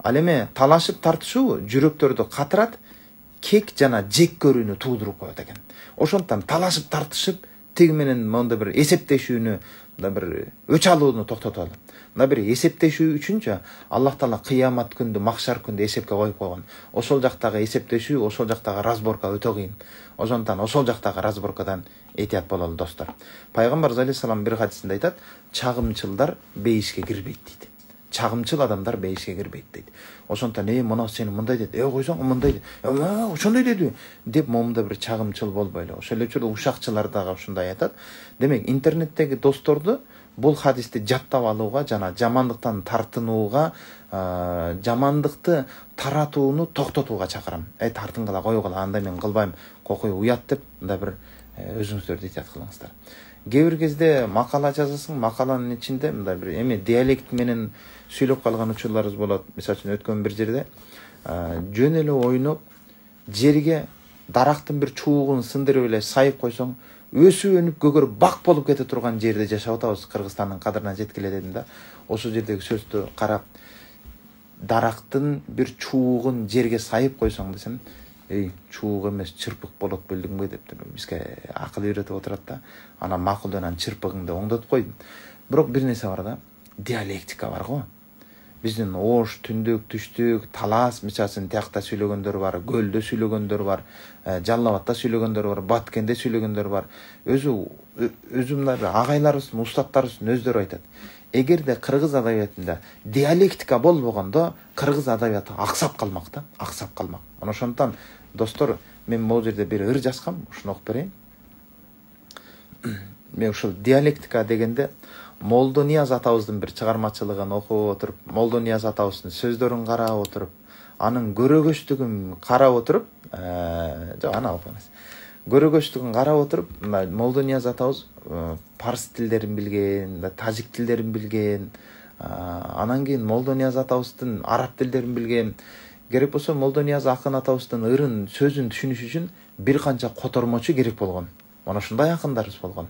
Ал эми талашып тартышуу жүрөктөрдү катырат, кек жана жек көрүүнү туудуруп коет экен. Ошондон талашып тартышып, тиги менен мондай бир эсептешүүнү, мындай бир өч алууну токтотолу. Мына бир эсептешүү үчүнчү Аллах Таала кыямат күндү, махшар күндү эсепке коюп койгон. Ошол жактагы эсептешүү, ошол жактагы разборка өтө кыйын. Ошондон ошол жактагы разборкадан этият бололу достор. Пайгамбар алейхиссалам бир хадисинде айтат, чагымчылдар бейишке кирбейт дейт. Чагымчыл адамдар бейишке кирбейт дейт. Ошондон мына сени мындай дейт, койсоң мындай дейт. Ошондой деди деп момунда бир чагымчыл болбойлу. Ошол эле учурда ушакчылар дагы ушундай айтат. Демек, интернеттеги досторду бул хадисти жаттап алууга жана жамандыктан тартынууга, жамандыкты таратууну токтотууга чакырам. Тартынгыла, койгула, анда мен кылбайм, кокуй уят деп, мындай бир өзүңүздөрдү этият кылыңыздар. Кээ бир кезде макала жазасың, макаланын ичинде мындай бир диалект менен сүйлөп калган учурларыбыз болот. Мисалы үчүн өткөн бир жерде жөн эле ойноп жерге дарактын бир чуугун сындырып эле сайып койсоң, өсүп өнүп көгөрүп бак болуп кете турган жерде жашап атабыз. Кыргызстандын кадырына жеткиле дедим да. Ошол жердеги сөздү карап, дарактын бир чуугун жерге сайып койсоң десем, чуук эмес чырпык болот билдиңби деп бизге акыл үйрөтүп отурат да. Анан макулдуу чырпыгыңды оңдотуп койдум. Бирок бир нерсе бар да, диалектика бар го. Биздин Ош, Түндүк, Түштүк, Талас мисасын тиякта сүйлөгөндөр бар, Көлдө сүйлөгөндөр бар, Жалал Абадта сүйлөгөндөр бар, Баткенде сүйлөгөндөр бар. Өзүмдүн агайларыбыздын, устаттарыбыздын өздөрү айтат. Эгерде кыргыз адабиятында диалектика болбогондо, кыргыз адабияты аксап калмак да, аксап калмак. Ошондон достор, мен могул жерде бир ыр жазгам, ушуну окуп берейин. Мен ушул диалектика дегенде Молдо Нияз атабыздын бир чыгармачылыгын окуп отуруп, Молдо Нияз атабыздын сөздөрүн карап отуруп, анын көрөгөчтүгүн карап отуруп, жок ана окуп эмес. Көрөгөчтүгүн карап отуруп, Молдо Нияз атабыз парс тилдерин билген, тажик тилдерин билген, анан кийин Молдо Нияз атабыздын араб тилдерин билген. Керек болсо Молдо Нияз акын атабыздын ырын сөзүн түшүнүш үчүн бир канча котормочу керек болгон. Мына ушундай акындарыбыз болгон.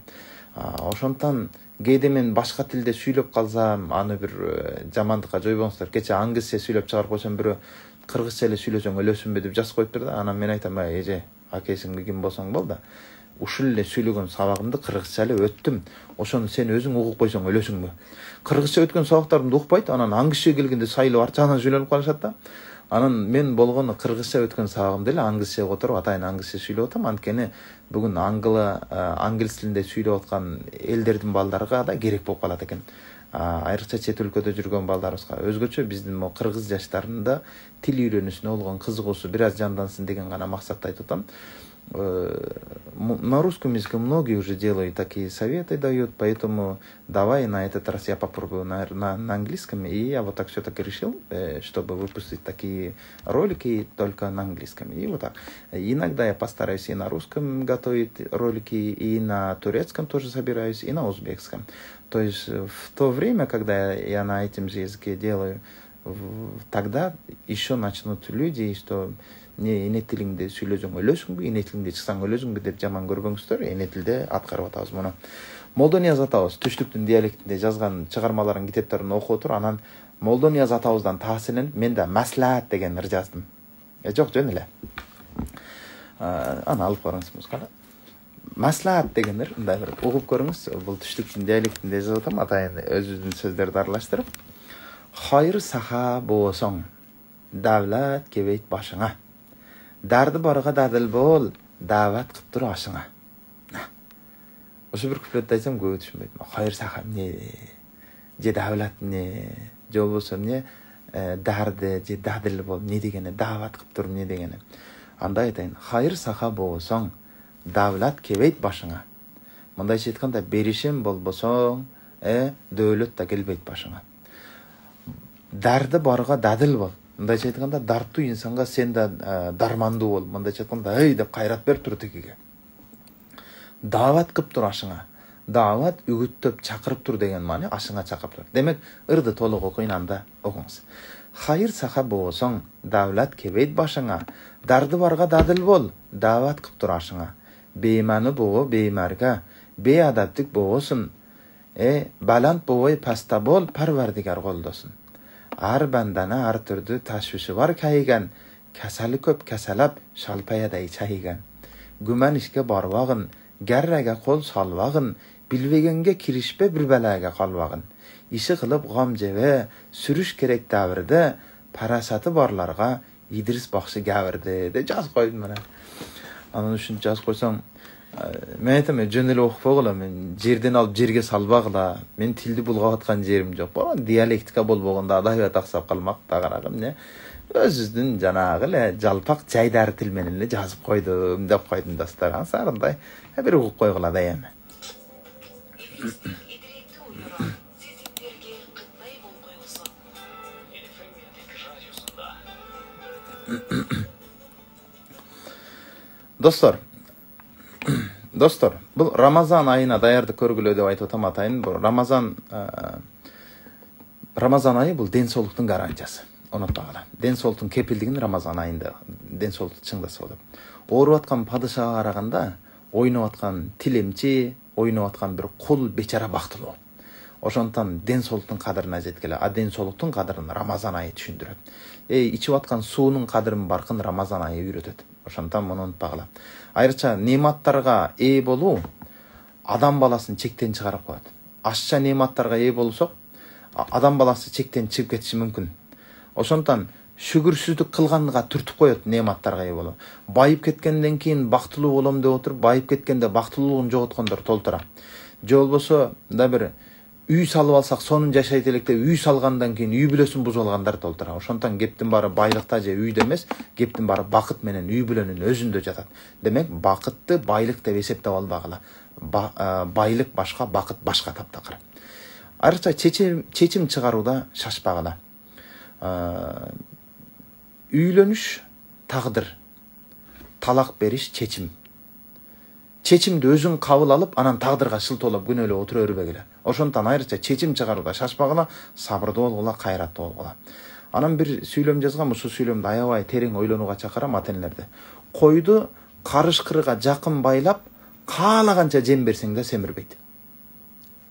Ошондон кээде мен башка тилде сүйлөп калсам, аны бир жамандыкка жойбоңуздар. Кече аңгызча сүйлөп чыгарып койсом, бирөө кыргызча эле сүйлөсөң өлөсүңбү деп жазып коюптур да. Анан мен айтам, эже, акесиң ким болсоң бол да. Ушул эле сүйлөгөн сабагымды кыргызча эле өттүм. Ошону сен өзүң угуп койсоң өлөсүңбү? Кыргызча өткөн сабактарымды укпайт, анан аңгызча келгенде сайылып арчадан сүйлөнүп калышат да. Анан мен болгону кыргызча өткөн сабагымды эле аңгызча которуп, атайын аңгызча сүйлөп атам. Анткени бүгүн англис тилинде сүйлөп аткан элдердин балдарга да керек болуп калат экен. Айрыкча чет өлкөдө жүргөн балдарыбызга өзгөчө биздин могу кыргыз жаштарында тил үйрөнүүсүнө болгон кызыгуусу бир аз жандансын деген гана максатта айтып атам. На русском языке многие уже делают такие советы, дают, поэтому давай на этот раз я попробую на английском. И я вот так все-таки решил, чтобы выпустить такие ролики только на английском. И вот так. Иногда я постараюсь и на русском готовить ролики, и на турецком тоже собираюсь, и на узбекском. То есть в то время, когда я на этом же языке делаю, тогда еще начнут люди, что эне тилиңде сүйлөсөң өлөсүңбү, эне тилиңде чыксаң өлөсүңбү деп жаман көрбөңүздөр. Эне тилде аткарып атабыз муну. Молдо Нияз атабыз Түштүктүн диалектинде жазган чыгармаларын, китептерин окуп отуруп, анан Молдо Нияз атабыздан таасирленип, мен да Маслаат деген ыр жаздым. Жок, жөн эле. Аны алып караңыз музыканы. Маслаат деген ыр, мындай бир угуп көрүңүз. Бул Түштүктүн диалектинде жазып атам, атайын өзүбүздүн сөздөрдү аралаштырып. Хайыр саха болсоң, давлат кебейт башыңа. Дарды барга дадыл бол, дават кып тур ашыңа. Ошо бир куплетти айтсам көп түшүнбөйт. Хайыр саха эмне, же давлат эмне, же болбосо эмне, дарды же дадыл бол эмне дегени, дават кып тур эмне дегени. Анда айтайын, хайыр саха болсоң, давлат кебейт башыңа. Мындайча айтканда, беришем болбосоң, дөөлөт да келбейт башыңа. Дарды барга дадыл бол. Мындайча айтканда, дарттуу инсанга сен да дармандуу бол. Мындайча айтканда, деп кайрат берип тур тигиге. Дават кып тур ашыңа. Дават үгүттөп чакырып тур деген маани, ашыңа чакырып тур. Демек, ырды толук окуйн, анда окуңуз. Хайыр саха болсоң, давлат кебейт башыңа. Дарды барга дадыл бол, дават кып тур ашыңа. Бейманы боо беймарга, бейадаптык боосун. Балант боой паста бол, парвардигар колдосун. Ар бандана ар түрдүү ташвиши бар кайган, касалы көп касалап, шалпаядай чайган. Гүман ишке барбагын, гаррага кол салбагын, билбегенге киришпе бир балага калбагын. Иши кылып гам жебе, сүрүш керек давырды, парасаты барларга Идрис бакшы гавырды деп жазып койдум мына. Анан ушинтип жазып койсоң, мен айтам, жөн эле окупогула, мен жерден алып жерге салбагыла, мен тилди булгап аткан жерим жок. Диалектика болбогондо адабият аксап калмак да карагым, эмне? Өзүбүздүн жанагы эле жалпак жайдары тил менен эле жазып койдум деп койдум достор. Ансарындай бир угуп койгула да эми. Достор, бул Рамазан айына даярдык көргүлө деп айтып атам атайын. Бул Рамазан айы бул ден соолуктун гарантиясы. Унутпагыла. Ден соолуктун кепилдигин Рамазан айында ден соолукту чыңдаса болот. Ооруп аткан падышага караганда ойноп аткан тилемчи, ойноп аткан бир кул бечара бактылуу. Ошондон ден соолуктун кадырына жеткиле. А ден соолуктун кадырын Рамазан айы түшүндүрөт. Ичип аткан суунун кадырын баркын Рамазан айы үйрөтөт. Ошондон муну унутпагыла. Айрыкча нематтарга ээ болуу адам баласын чектен чыгарып коет. Ашча нематтарга ээ болсок, адам баласы чектен чыгып кетиши мүмкүн. Ошондон шүгүрсүздүк кылганга түртүп коет нематтарга ээ болуу. Байып кеткенден кийин бактылуу болом деп отуруп, байып кеткенде бактылуулугун жоготкондор толтура. Же болбосо да бир үй салып алсак сонун жашайт элек деп үй салгандан кийин үй бүлөсүн бузуп алгандар толтура. Ошондон кептин баары байлыкта же үйдө эмес, кептин баары бакыт менен үй бүлөнүн өзүндө жатат. Демек, бакытты байлык деп эсептеп албагыла. Байлык башка, бакыт башка таптакыр. Айрыкча чечим чыгарууда шашпагыла. Үйлөнүш тагдыр, талак бериш чечим. Чечимди өзүң кабыл алып, анан тагдырга шылтоолоп күнөөлөп отура бербегиле. Ошондон айрыкча чечим чыгарууда шашпагыла, сабырдуу болгула, кайраттуу болгула. Анан бир сүйлөм жазгам, ушул сүйлөмдү аябай терең ойлонууга чакырам ата-энелерди. Койду карышкырга жакын байлап, каалаганча жем берсең да семирбейт.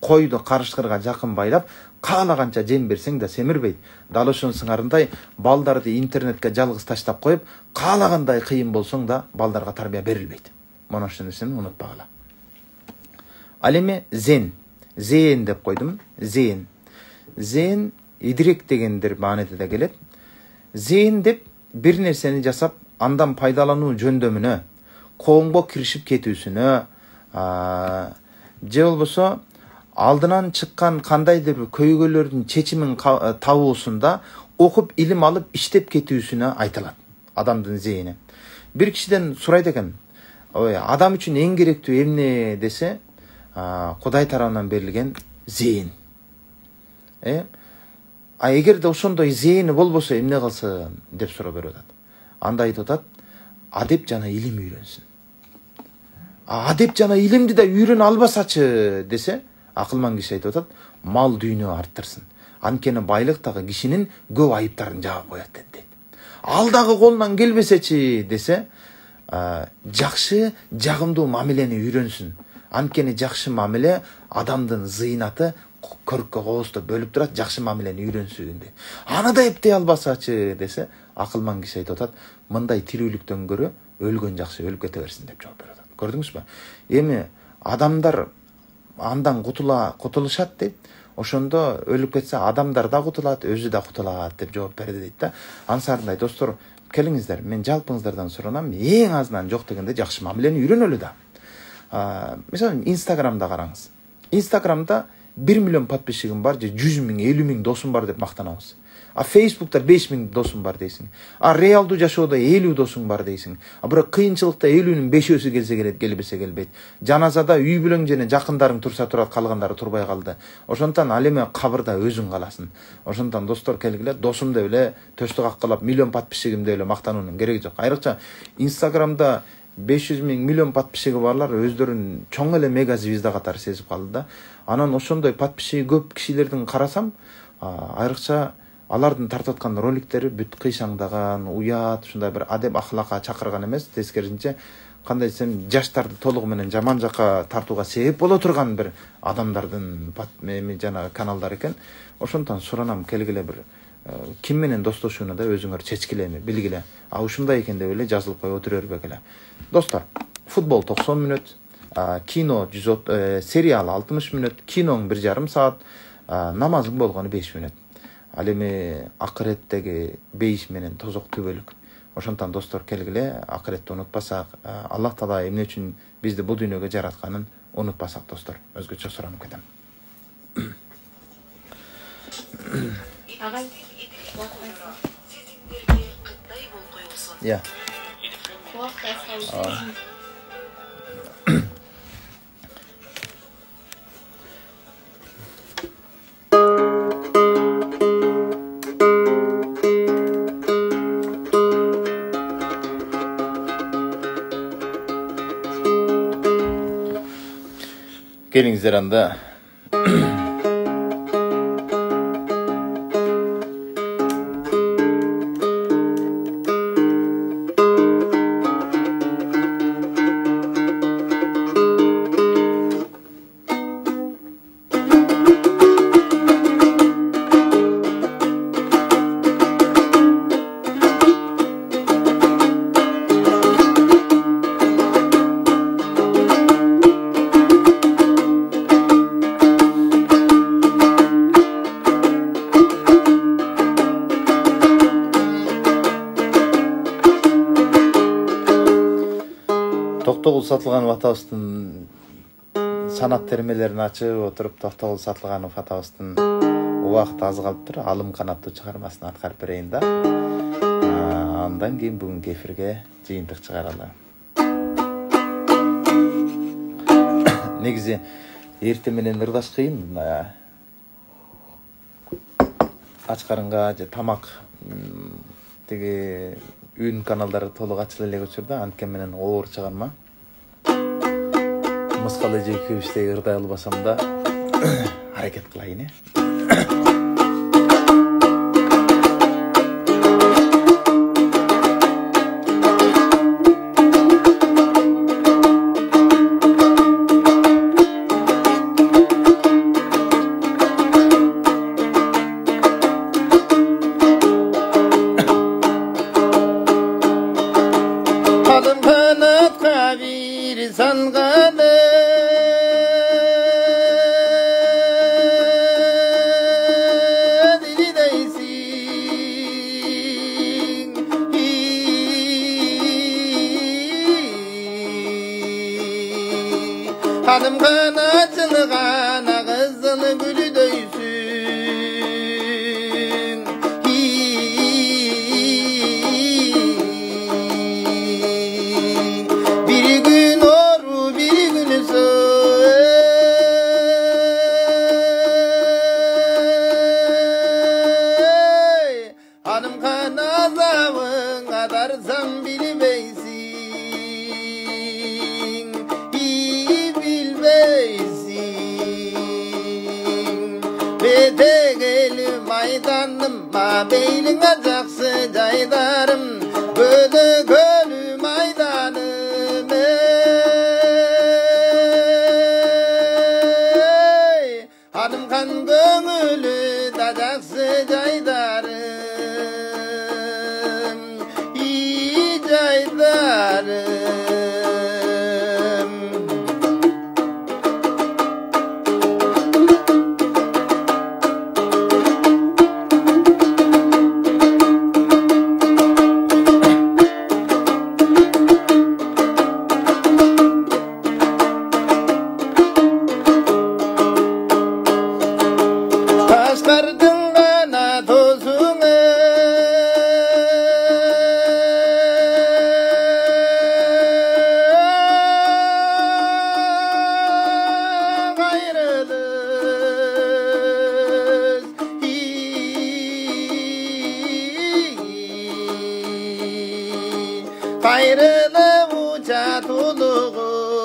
Койду карышкырга жакын байлап, каалаганча жем берсең да семирбейт. Дал ошонун сыңарындай балдарды интернетке жалгыз таштап коюп, каалагандай кыйын болсоң да балдарга тарбия берилбейт. Мына ошол нерсени унутпагыла. Ал эми зен деп койдум. Зен идрек дегендер маанидеде келет. Зен деп бир нерсени жасап, андан пайдалануу жөндөмүнө, коомго киришип кетүүсүнө, же болбосо алдынан чыккан кандайдыр бир көйгөйлөрдүн чечимин табуусунда окуп илим алып иштеп кетүүсүнө айтылат. Адамдын зейни. Бир кишиден сурайт экен, адам үчүн эң керектүү эмне десе, Кудай тарабынан берилген зейин. А эгерде ошондой зейини болбосо эмне кылсын деп суроо берип атат. Анда айтып атат, адеп жана илим үйрөнсүн. Адеп жана илимди да үйрөнө албасачы десе, акылман киши айтып атат, мал дүйнө арттырсын. Анткени байлык дагы кишинин көп айыптарын жаап коет дейт. Ал дагы колунан келбесечи десе, жакшы, жагымдуу мамилени үйрөнсүн. Анткени жакшы мамиле адамдын зыйнаты көрккө коосто бөлүп турат, жакшы мамилени үйрөнсүн дейт. Аны да эптей албасачы десе, акылман киши айтып атат, мындай тирүүлүктөн көрө өлгөн жакшы, өлүп кете берсин деп жооп берип атат. Көрдүңүзбү? Эми адамдар андан кутулушат дейт. Ошондо өлүп кетсе адамдар да кутулат, өзү да кутулат деп жооп берди дейт да. Ансарындай достор, келиңиздер, мен жалпыңыздардан суранам, эң азынан жок дегенде жакшы мамилени үйрөнөлү да. Мисалы, Инстаграмда караңыз. Инстаграмда 1 миллион подписчигим бар, же 100 миң, 50 миң досум бар деп мактанабыз. Фейсбукта 5 миң досум бар дейсиң. Реалдуу жашоодо 50 досуң бар дейсиң. Бирок кыйынчылыкта 50-нин 5-өсү келсе келет, келбесе келбейт. Жаназада үй бүлөң жана жакындарың турса турат, калгандары турбай калды. Ошондон ал эми кабырда өзүң каласың. Ошондон достор, келгиле, досум деп эле төстүк аккылап миллион подписчигим деп эле мактануунун кереги жок. Айрыкча Инстаграмда 500 миң, миллион подписчиги барлар өздөрүн чоң эле мега звезда катары сезип калды да. Анан ошондой подписчиги көп кишилердин карасам, айрыкча алардын тартып аткан роликтери бүт кыйшаңдаган, уят, ушундай бир адеп ахлакка чакырган эмес, тескерисинче кандай десем, жаштарды толугу менен жаман жакка тартууга себеп боло турган бир адамдардын жана каналдар экен. Ошондон суранам, келгиле бир ким менен достошууну да өзүңөр чечкиле, билгиле. Ушундай экен деп эле жазылып коюп отура бербегиле. Достор, футбол 90 мүнөт, кино сериал 60 мүнөт, киноң 1,5 саат, намазың болгону 5 мүнөт. Ал эми акыреттеги бейиш менен тозок түбөлүк. Ошондон достор, келгиле, акыретти унутпасак, Аллах Таала эмне үчүн бизди бул дүйнөгө жаратканын унутпасак достор. Өзгөчө суранып кетем.
Агай,
Я. Келиңиздер анда. Токтогул сатылган атабыздын санат термелерин ачып отуруп Токтогул сатылган атабыздын убакыты аз калыптыр. Алым канаттуу чыгармасын аткарып берейин да. Андан кийин бүгүнкү эфирге жыйынтык чыгаралы. Негизи эртең менен ырдаш кыйын. Ач карынга же тамак тиги үн каналдары толук ачыла элек учурда анткен менен оор чыгарма. Мыскалы же экөөбүздөй ырдай албасам да аракет кылайын.
Hanım kanatılgana kızıl gülü döysün. Bir gün oru bir gün söy. Hanım kanazavın kadarsam bilmeysin. Betegeli maydanım, beylin acaksı caydarım, böyle gölü maydanım. Hanım kan gönülü dacaksı caydarım, iyi caydarım. Taşkardın kana tozunu gayrılız gayrılı uça tuluğuz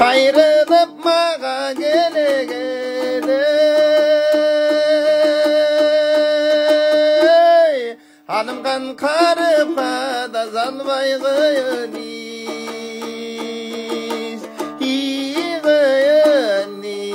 ayrılıp mağa gele gele hanım kan karıp da zalvay gıyıniz iyi gıyıniz.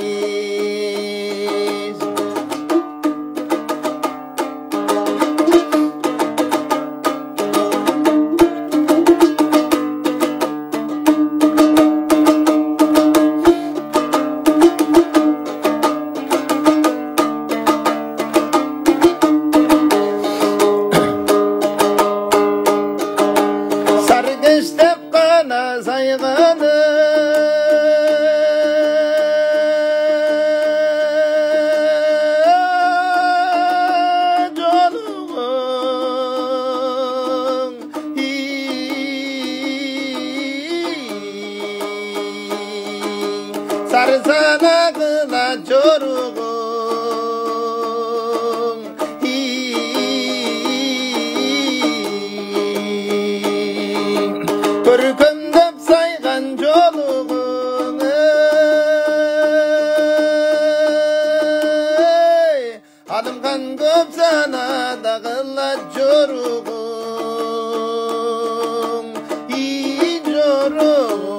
Sargıstep kana saygılı Coluğun sarsana kıla çoruğun Körkümdep saygan coluğun adım kan köp sana da kıla çoruğun iyi çoruğun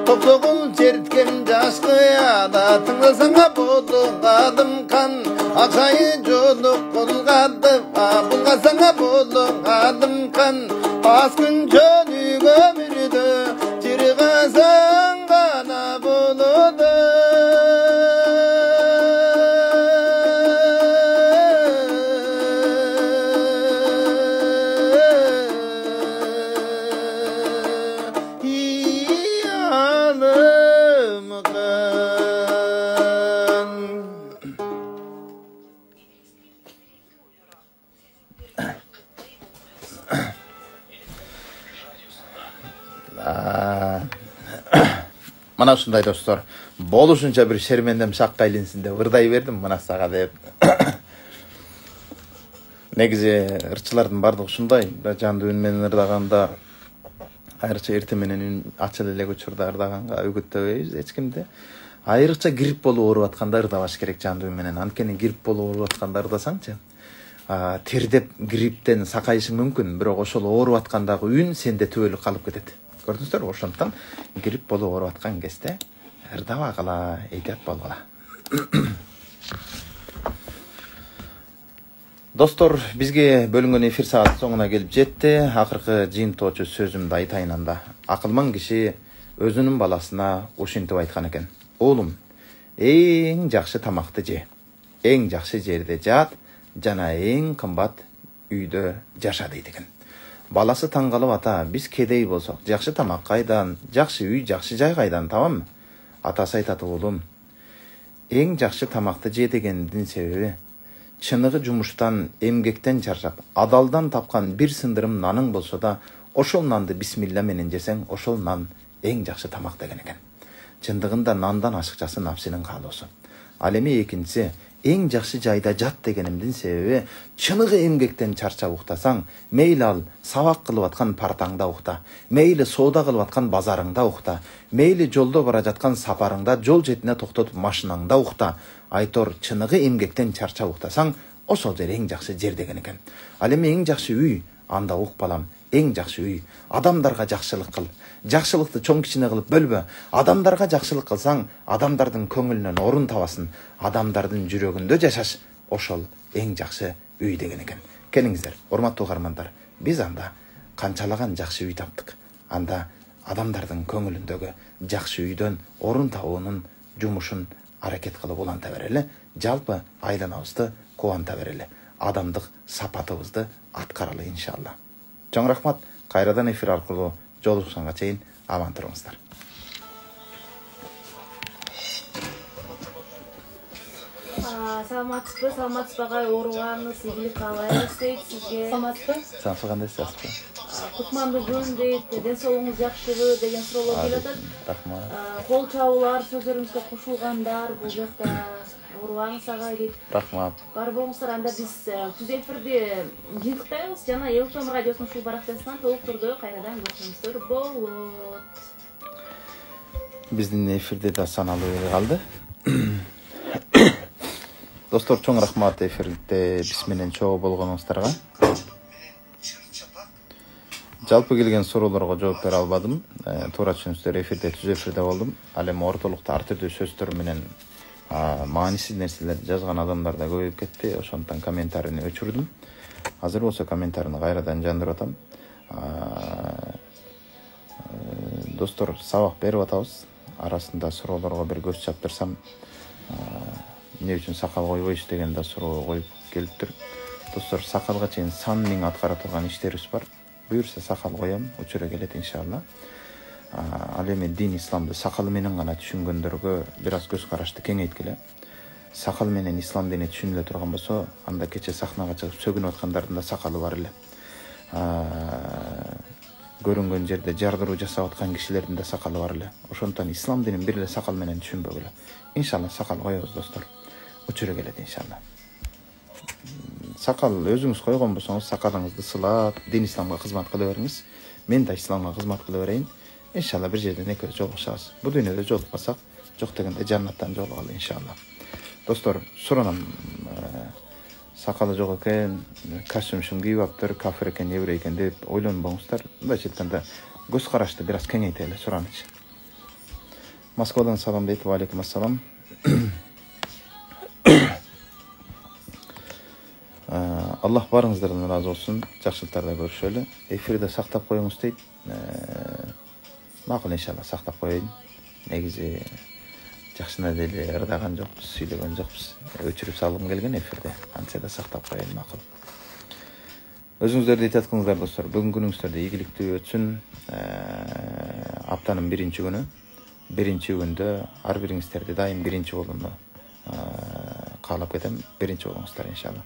Toktogul çertkem jaşkıya da tыңlasаңа болуп adım kan Akşayı çoluk kolgadı bulgasаңа болуp adım kan Az gün çölü gömürdü çırğasan kana buludu
Mana ушундай достор, болушунча бир шермендем шактайлинсин деп ырдай бердим мына сага деп. Негизи ырчылардын бардыгы ушундай, жандуу үн менен ырдаганда, айрыкча эрте менен ачыл элек учурда ырдаганга үгүттөбөйбүз эч кимди. Айрыкча грипп болуп ооруп атканда ырдабаш керек жандуу үн менен. Анткени грипп болуп ооруп атканда ырдасаңчы, тердеп грипптен сакайышың мүмкүн, бирок ошол ооруп аткандагы үн сенде түбөлүк калып кетет. Көрдүңүздөрбү? Ошондуктан грипп болуп ооруп аткан кезде ырдабагыла, эйтеп болгула. Достор, бизге бөлүнгөн эфир саат соңуна келип жетти. Акыркы жыйынтоочу сөзүмдү айтайын анда. Акылман киши өзүнүн баласына ушинтип айткан экен. Оолум, эң жакшы тамакты же, эң жакшы жерде жат, жана эң кымбат үйдө жаша дейт экен. Баласы таң калып ата, биз кедей болсок, жакшы тамак кайдан, жакшы үй, жакшы жай кайдан табамбы? Атасы айтат, оолум, эң жакшы тамакты же дегендин себеби чыныгы жумуштан, эмгектен чарчап, адалдан тапкан бир сындырым наның болсо да, ошол нанды бисмилла менен жесең, ошол нан эң жакшы тамак деген экен. Чындыгында нандан ашыкчасы напсинин каалоосу. Ал эми экинчиси, эң жакшы жайда жат дегенимдин себеби чыныгы эмгектен чарчап уктасаң, мейли ал сабак кылып аткан партаңда укта, мейли соода кылып аткан базарыңда укта, мейли жолдо бара жаткан сапарыңда жол четине токтотуп машинаңда укта, айтор чыныгы эмгектен чарчап уктасаң, ошол жер эң жакшы жер деген экен. Ал эми эң жакшы үй, анда ук балам, эң жакшы үй, адамдарга жакшылык кыл. Жакшылыкты чоң кичине кылып бөлбө. Адамдарга жакшылык кылсаң, адамдардын көңүлүнөн орун табасың, адамдардын жүрөгүндө жашаш, ошол эң жакшы үй деген экен. Келиңиздер, урматтуу угармандар, биз анда канчалаган жакшы үй таптык. Анда адамдардын көңүлүндөгү жакшы үйдөн орун табуунун жумушун аракет кылып уланта берели, жалпы айланабызды кубанта берели, адамдык сапатыбызды аткаралы иншалла. Чоң рахмат, кайрадан эфир аркылуу жолугушканга чейин аман туруңуздар.
Саламатсызбы, саламатсызбы, ооруганыңыз ийгилик каалайбыз дейт сизге. Саламатсызбы?
Саңсы кандай сызбы?
Кутмандуу күн дейт, ден соолугуңуз жакшыбы деген суроолор келип атат.
Рахмат.
Кол чабуулар, сөздөрүңүзгө кошулгандар, бул жакта оорубаңыз агай дейт.
Рахмат.
Бар болуңуздар, анда биз түз эфирди жыйынтыктайбыз жана Элтон радиосунун ушул баракчасынан толук түрдө кайрадан көрсөңүздөр болот.
Биздин эфирде да саналуу эле калды. Достор, чоң рахмат эфирде биз менен чогуу болгонуңуздарга. Жалпы келген суроолорго жооп бере албадым. Туура түшүнүңүздөр, эфирде түз эфирде болдум. Ал эми ортолукта ар түрдүү сөздөр менен маанисиз нерселерди жазган адамдар да көбөйүп кетти. Ошондуктан комментарийни өчүрдүм. Азыр болсо комментарийни кайрадан жандырып атам. Достор, сабак берип атабыз. Арасында суроолорго бир көз чаптырсам, эмне үчүн сакал койбойсуз деген да суроо коюп келиптир. Достор, сакалга чейин сан миң аткара турган иштерибиз бар. Буюрса сакал коем, учура келет иншалла. Ал эми дин исламды сакалы менен гана түшүнгөндөргө бир аз көз карашты кеңейткиле. Сакал менен ислам дини түшүнүлө турган болсо, анда кече сахнага чыгып сөгүнүп аткандардын да сакалы бар эле. Көрүнгөн жерде жардыруу жасап аткан кишилердин да сакалы бар эле. Ошондуктан ислам динин бир эле сакал менен түшүнбөгүлө. Иншалла сакал коебуз достор. Учура келет иншалла. Сакал өзүңүз койгон болсоңуз, сакалыңызды сылап, дин исламга кызмат кыла бериңиз. Мен да исламга кызмат кыла берейин. Иншалла бир жерден экөөбүз жолугушабыз. Бул дүйнөдө жолукпасак, жок дегенде жаннаттан жолугалы иншалла. Достор, суранам, сакалы жок экен, костюм кийип аптыр, кафир экен, еврей экен деп ойлонбоңуздар. Мындайча айтканда, көз карашты бир аз кеңейтели, суранычы. Москвадан салам дейт, ва алейкум ассалам. Аллах барыңыздардан разы болсун, жакшылыктарда көрүшөлү. Эфирде сактап коюңуз дейт. Макул иншалла сактап коеюн. Негизи жакшына деле ырдаган жокпуз, сүйлөгөн жокпуз. Өчүрүп салгым келген эфирде. Антсе да сактап коеюн макул. Өзүңүздөрдү айтаткыңыздар достор, бүгүнкү күнүңүздөрдө ийгиликтүү өтсүн. Аптанын биринчи күнү. Биринчи күндө ар бириңиздерди дайым биринчи болууну каалап кетем. Биринчи болуңуздар иншалла.